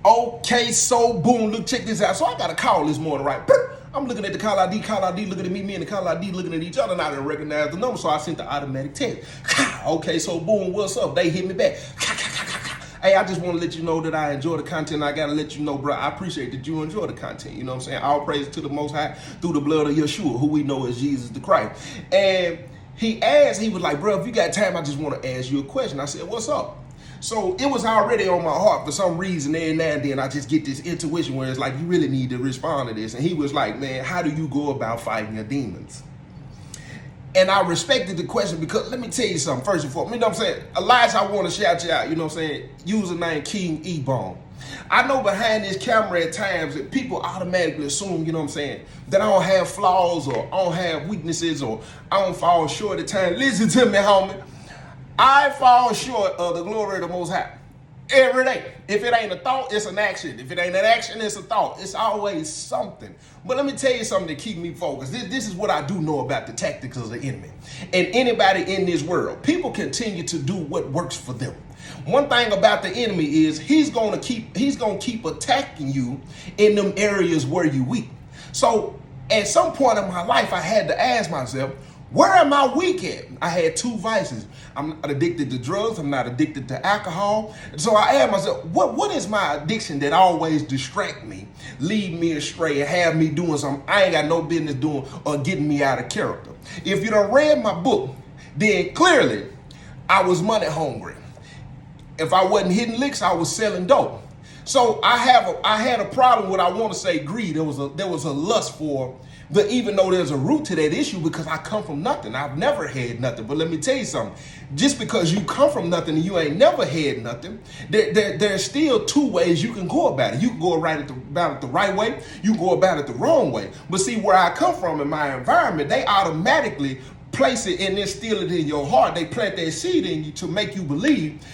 Okay, so boom, look, check this out. So I got a call this morning, right? I'm looking at the call ID looking at me and the call ID looking at each other, and I didn't recognize the number, so I sent the automatic text. Okay, so boom, what's up? They hit me back. Hey, I just want to let you know that I enjoy the content. I got to let you know, bro, I appreciate that you enjoy the content. You know what I'm saying? All praise to the Most High through the blood of Yeshua, who we know as Jesus the Christ. And he was like, bro, if you got time, I just want to ask you a question. I said, what's up? So it was already on my heart for some reason. Every now and then I just get this intuition where it's like, you really need to respond to this. And he was like, man, how do you go about fighting your demons? And I respected the question because let me tell you something first and foremost. You know what I'm saying? Elijah, I want to shout you out. You know what I'm saying? Username King E-Bone. I know behind this camera at times that people automatically assume, you know what I'm saying, that I don't have flaws or I don't have weaknesses or I don't fall short at times. Listen to me, homie. I fall short of the glory of the Most High every day. If it ain't a thought, it's an action. If it ain't an action, it's a thought. It's always something. But let me tell you something to keep me focused. This is what I do know about the tactics of the enemy. And anybody in this world, people continue to do what works for them. One thing about the enemy is he's gonna keep attacking you in them areas where you weak. So at some point in my life, I had to ask myself, where am I weak at? I had two vices. I'm not addicted to drugs. I'm not addicted to alcohol. So I asked myself, what is my addiction that always distract me, lead me astray, and have me doing something I ain't got no business doing or getting me out of character? If you done read my book, then clearly I was money hungry. If I wasn't hitting licks, I was selling dope. So I had a problem with, I want to say, greed. There was a lust for. But even though there's a root to that issue, because I come from nothing, I've never had nothing. But let me tell you something, just because you come from nothing and you ain't never had nothing, there's still two ways you can go about it. You can go about it the right way, you can go about it the wrong way. But see, where I come from in my environment, they automatically place it and instill it in your heart. They plant that seed in you to make you believe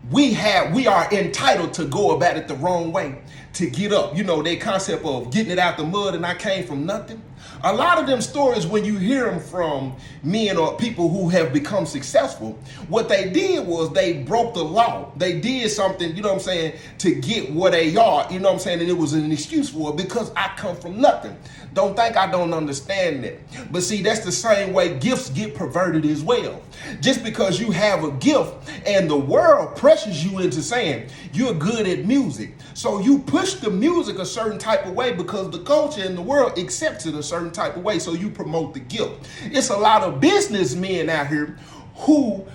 we are entitled to go about it the wrong way, to get up. You know, that concept of getting it out the mud and I came from nothing. A lot of them stories, when you hear them from men or people who have become successful, what they did was they broke the law. They did something, you know what I'm saying, to get where they are, you know what I'm saying, and it was an excuse for it because I come from nothing. Don't think I don't understand that. But see, that's the same way gifts get perverted as well. Just because you have a gift and the world pressures you into saying you're good at music, so you push the music a certain type of way because the culture in the world accepts it a certain type of way, so you promote the gift. It's a lot of businessmen out here who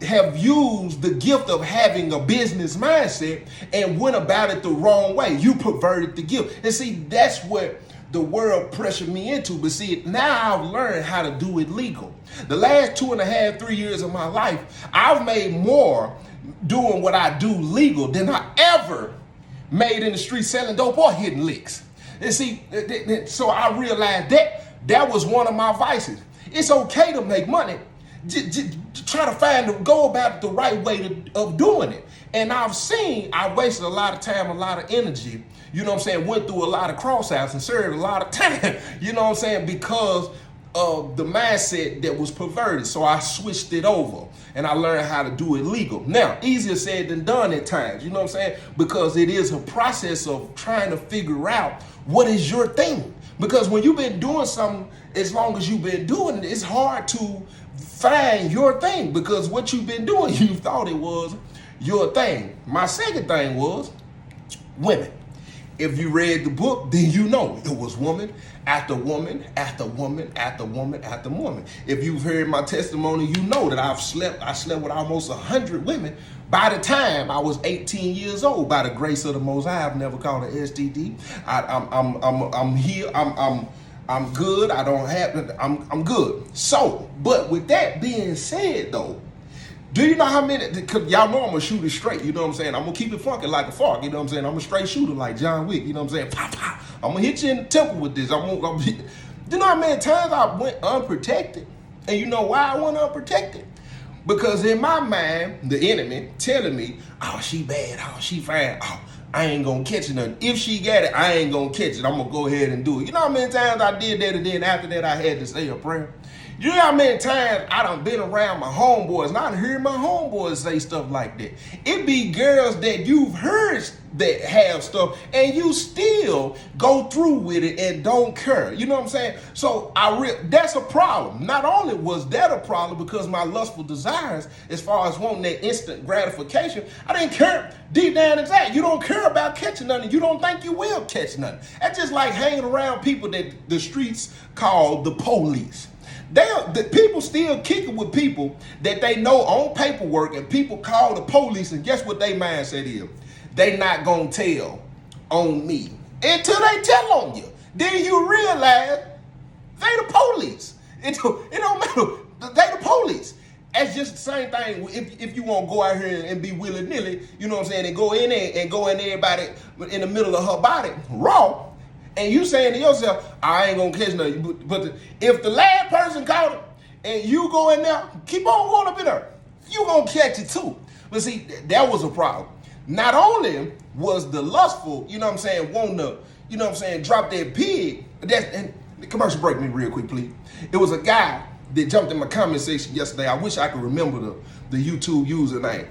have used the gift of having a business mindset and went about it the wrong way. You perverted the gift. And see, that's what the world pressured me into. But see, now I've learned how to do it legal. The last 2.5, 3 years of my life, I've made more doing what I do legal than I ever made in the street selling dope or hitting licks. And see, so I realized that was one of my vices. It's okay to make money. Try to go about it the right way of doing it. And I wasted a lot of time, a lot of energy, you know what I'm saying, went through a lot of crossouts and served a lot of time, you know what I'm saying, because of the mindset that was perverted. So I switched it over and I learned how to do it legal. Now, easier said than done at times, you know what I'm saying, because it is a process of trying to figure out what is your thing. Because when you've been doing something as long as you've been doing it, it's hard to find your thing, because what you've been doing, you thought it was your thing. My second thing was women. If you read the book, then you know it was woman after woman after woman after woman after woman. If you've heard my testimony, you know that I slept with almost 100 women by the time I was 18 years old. By the grace of the Most High, I've never caught an STD. I'm here. I'm good. I'm good. So, but with that being said, though, do you know how many, because y'all know I'm going to shoot it straight, you know what I'm saying? I'm going to keep it funky like a fork, you know what I'm saying? I'm a straight shooter like John Wick, you know what I'm saying? Pop, pop. I'm going to hit you in the temple with this. You know how many times I went unprotected? And you know why I went unprotected? Because in my mind, the enemy telling me, oh, she bad, oh, she fine, oh, I ain't going to catch it nothing. If she got it, I ain't going to catch it. I'm going to go ahead and do it. You know how many times I did that, and then after that I had to say a prayer? You know how many times I done been around my homeboys and I done heard my homeboys say stuff like that. It be girls that you've heard that have stuff and you still go through with it and don't care. You know what I'm saying? So that's a problem. Not only was that a problem because my lustful desires, as far as wanting that instant gratification, I didn't care deep down inside. You don't care about catching nothing. You don't think you will catch nothing. That's just like hanging around people that the streets call the police. The people still kicking with people that they know on paperwork, and people call the police, and guess what their mindset is? They not gonna tell on me until they tell on you. Then you realize they the police. It don't matter. They the police. That's just the same thing if you want to go out here and be willy-nilly, you know what I'm saying, and go in there and go in everybody in the middle of her body raw. And you saying to yourself, I ain't gonna catch nothing. But if the last person caught it and you go in there, keep on going up in there, you gonna catch it too. But see, that was a problem. Not only was the lustful, you know what I'm saying, wanting to, you know what I'm saying, drop that pig. And the commercial break me real quick, please. It was a guy that jumped in my comment section yesterday. I wish I could remember the YouTube username.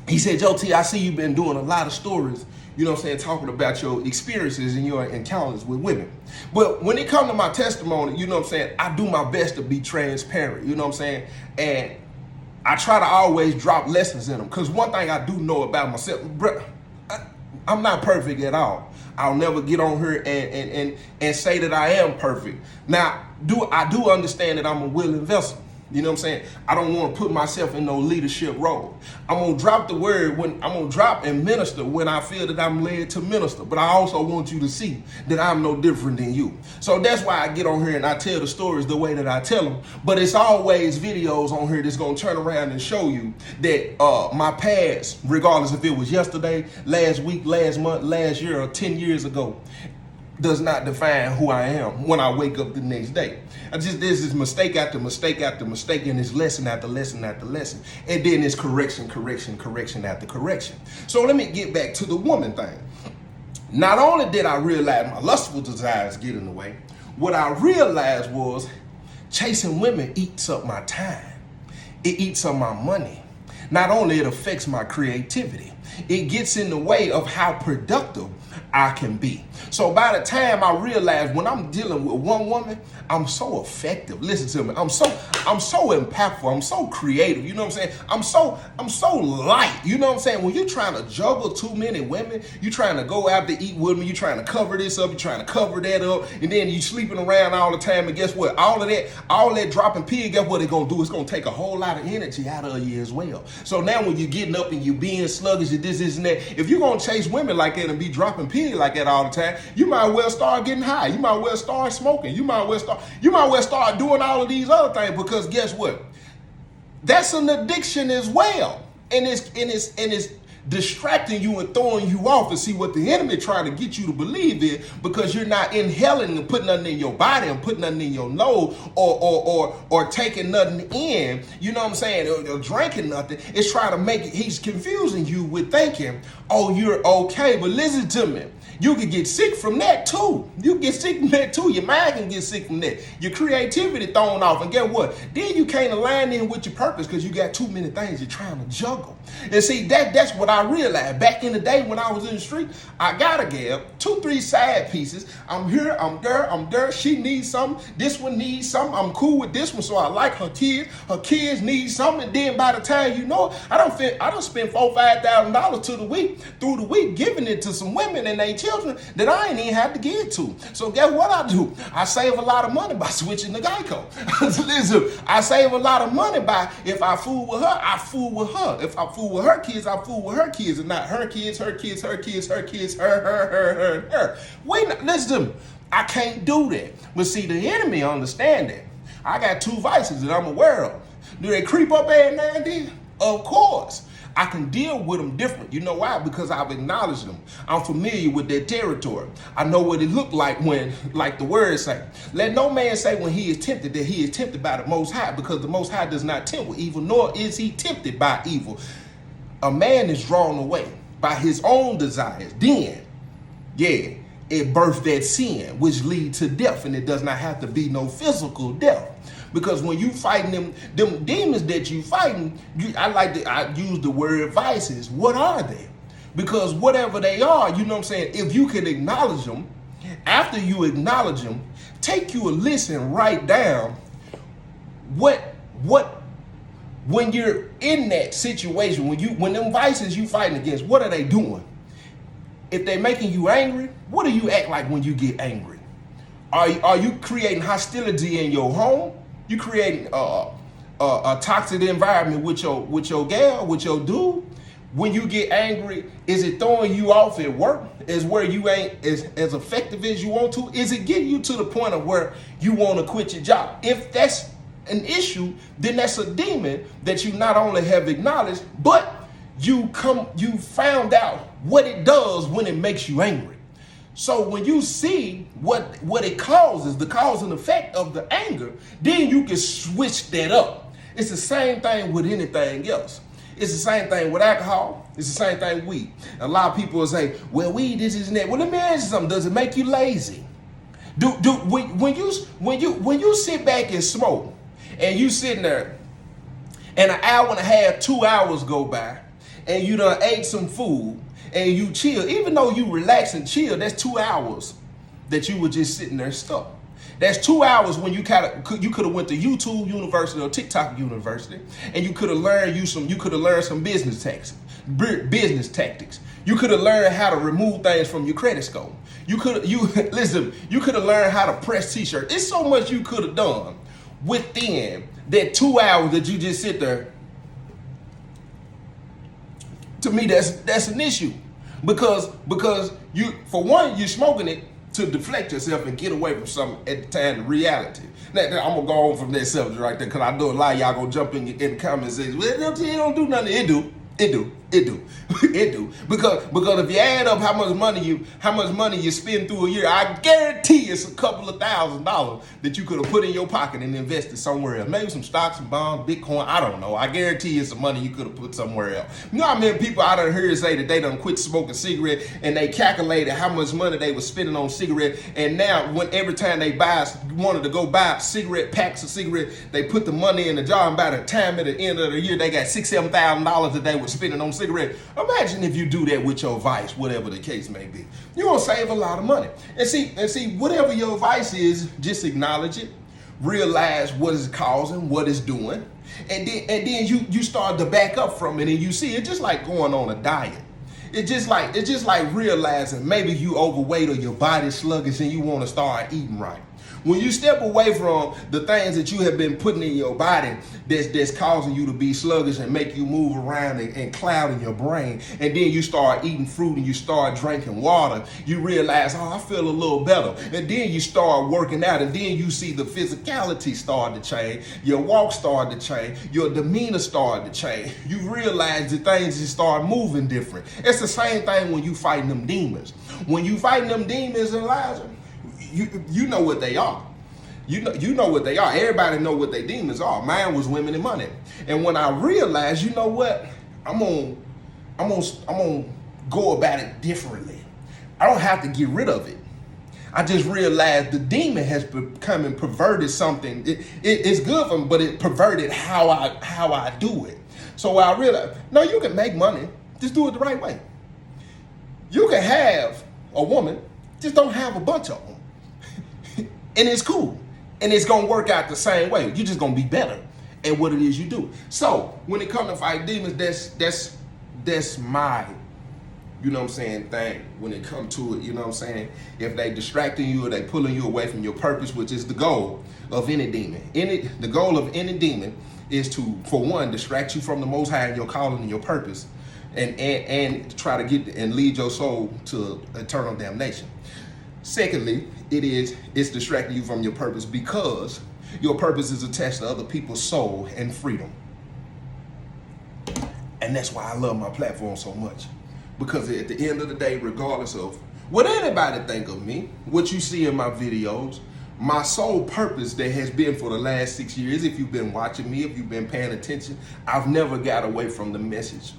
He said, Joe T, I see you've been doing a lot of stories, you know what I'm saying, talking about your experiences and your encounters with women. But when it comes to my testimony, you know what I'm saying, I do my best to be transparent, you know what I'm saying? And I try to always drop lessons in them. Because one thing I do know about myself, bro, I'm not perfect at all. I'll never get on here and say that I am perfect. Now, I do understand that I'm a willing vessel. You know what I'm saying? I don't want to put myself in no leadership role. I'm going to drop the word when I'm going to drop and minister when I feel that I'm led to minister. But I also want you to see that I'm no different than you. So that's why I get on here and I tell the stories the way that I tell them. But it's always videos on here that's going to turn around and show you that my past, regardless if it was yesterday, last week, last month, last year, or 10 years ago, does not define who I am when I wake up the next day. There's this mistake after mistake after mistake, and it's lesson after lesson after lesson. And then it's correction after correction. So let me get back to the woman thing. Not only did I realize my lustful desires get in the way, what I realized was chasing women eats up my time. It eats up my money. Not only it affects my creativity, it gets in the way of how productive I can be. So by the time I realize when I'm dealing with one woman, I'm so effective. Listen to me. I'm so impactful. I'm so creative. You know what I'm saying? I'm so light. You know what I'm saying? When you're trying to juggle too many women, you're trying to go out to eat with me, you're trying to cover this up, you're trying to cover that up, and then you sleeping around all the time, and guess what? All that dropping pig, guess what it's gonna do? It's gonna take a whole lot of energy out of you as well. So now when you're getting up and you're being sluggish and this and that, if you're gonna chase women like that and be dropping pig like that all the time, you might well start getting high. You might well start smoking. You might well start doing all of these other things, because guess what? That's an addiction as well. And it's distracting you and throwing you off to see what the enemy trying to get you to believe in, because you're not inhaling and putting nothing in your body and putting nothing in your nose or taking nothing in, you know what I'm saying, or drinking nothing. It's trying to make it, he's confusing you with thinking, oh, you're okay. But listen to me. You can get sick from that too. You can get sick from that too. Your mind can get sick from that. Your creativity thrown off. And guess what? Then you can't align in with your purpose because you got too many things you're trying to juggle. And see, that's what I realized. Back in the day when I was in the street, I got a gal, 2-3 side pieces. I'm here, I'm there. She needs something. This one needs something. I'm cool with this one, so I like her kids. Her kids need something. And then by the time you know it, I don't spend $4,000-$5,000 through the week giving it to some women and they children that I ain't even have to give to. So guess what I do? I save a lot of money by switching to Geico. Listen, I save a lot of money by, if I fool with her, I fool with her. If I fool with her kids, I fool with her kids, and not her kids, her kids, her kids, her kids, her. Wait, listen to me. I can't do that. But see, the enemy understand that. I got 2 vices that I'm aware of. Do they creep up every now and then? Of course. I can deal with them different. You know why? Because I've acknowledged them. I'm familiar with their territory. I know what it looked like when, like the word say, let no man say when he is tempted that he is tempted by the Most High, because the Most High does not tempt with evil, nor is he tempted by evil. A man is drawn away by his own desires. Then, it births that sin, which leads to death, and it does not have to be no physical death. Because when you fighting them demons that you fighting, I use the word vices. What are they? Because whatever they are, you know what I'm saying, if you can acknowledge them, after you acknowledge them, take you a listen, write down what when you're in that situation, when them vices you fighting against, what are they doing? If they're making you angry, what do you act like when you get angry? Are you creating hostility in your home? You creating a toxic environment with your gal, with your dude? When you get angry, is it throwing you off at work? Is where you ain't as effective as you want to? Is it getting you to the point of where you want to quit your job? If that's an issue, then that's a demon that you not only have acknowledged, but you found out what it does when it makes you angry. So when you see what it causes, the cause and effect of the anger, then you can switch that up. It's the same thing with anything else. It's the same thing with alcohol. It's the same thing with weed. A lot of people will say, well, weed, this and that. Well, let me ask you something. Does it make you lazy? When you sit back and smoke, and you sitting there, and an hour and a half, 2 hours go by, and you done ate some food, and you chill, even though you relax and chill, that's 2 hours that you were just sitting there stuck. That's 2 hours when you could have went to YouTube University or TikTok University, and you could have learned some business tactics. You could have learned how to remove things from your credit score. You could have learned how to press t-shirts. It's so much you could have done within that 2 hours that you just sit there. To me, that's an issue, because you, for one, you're smoking it to deflect yourself and get away from something at the time of reality. Now, I'm gonna go on from that subject right there, because I know a lot of y'all gonna jump in the comments and say, well, it don't do nothing. It do. Because if you add up how much money you spend through a year, I guarantee it's a couple of $1,000s that you could have put in your pocket and invested somewhere else. Maybe some stocks and bonds, Bitcoin, I don't know. I guarantee it's some money you could have put somewhere else. You know how many people I done heard say that they done quit smoking cigarette, and they calculated how much money they were spending on cigarette, and now every time they wanted to go buy cigarette packs of cigarette, they put the money in the jar, and by the time at the end of the year, they got $6,000-$7,000 that they were spending on cigarette. Imagine if you do that with your vice, whatever the case may be. You're gonna save a lot of money. And see, whatever your vice is, just acknowledge it, realize what it's causing, what it's doing, and then you start to back up from it, and you see it's just like going on a diet. It's just like realizing maybe you overweight or your body's sluggish and you want to start eating right. When you step away from the things that you have been putting in your body that's causing you to be sluggish and make you move around and clouding your brain, and then you start eating fruit and you start drinking water, you realize, oh, I feel a little better. And then you start working out, and then you see the physicality start to change, your walk start to change, your demeanor start to change. You realize that things just start moving different. It's the same thing when you fighting them demons. When you fighting them demons, Elijah, you know what they are. You know what they are. Everybody know what their demons are. Mine was women and money. And when I realized, you know what, I'm gonna go about it differently. I don't have to get rid of it. I just realized the demon has become and perverted something. It's good for me, but it perverted how I do it. So I realized, no, you can make money. Just do it the right way. You can have a woman, just don't have a bunch of them. And it's cool. And it's going to work out the same way. You're just going to be better at what it is you do. So when it comes to fight demons, that's my, you know what I'm saying, thing when it comes to it. You know what I'm saying? If they distracting you or they pulling you away from your purpose, which is the goal of any demon. The goal of any demon is to, for one, distract you from the Most High and your calling and your purpose, and try to get and lead your soul to eternal damnation. Secondly, it's distracting you from your purpose because your purpose is attached to other people's soul and freedom. And that's why I love my platform so much. Because at the end of the day, regardless of what anybody think of me, what you see in my videos, my sole purpose that has been for the last 6 years, if you've been watching me, if you've been paying attention, I've never got away from the message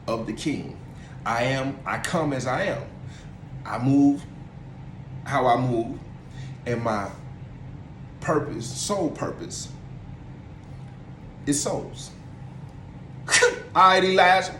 of the King. I come as I am. I move how I move, and my purpose, sole purpose, It's souls. All right, Elijah.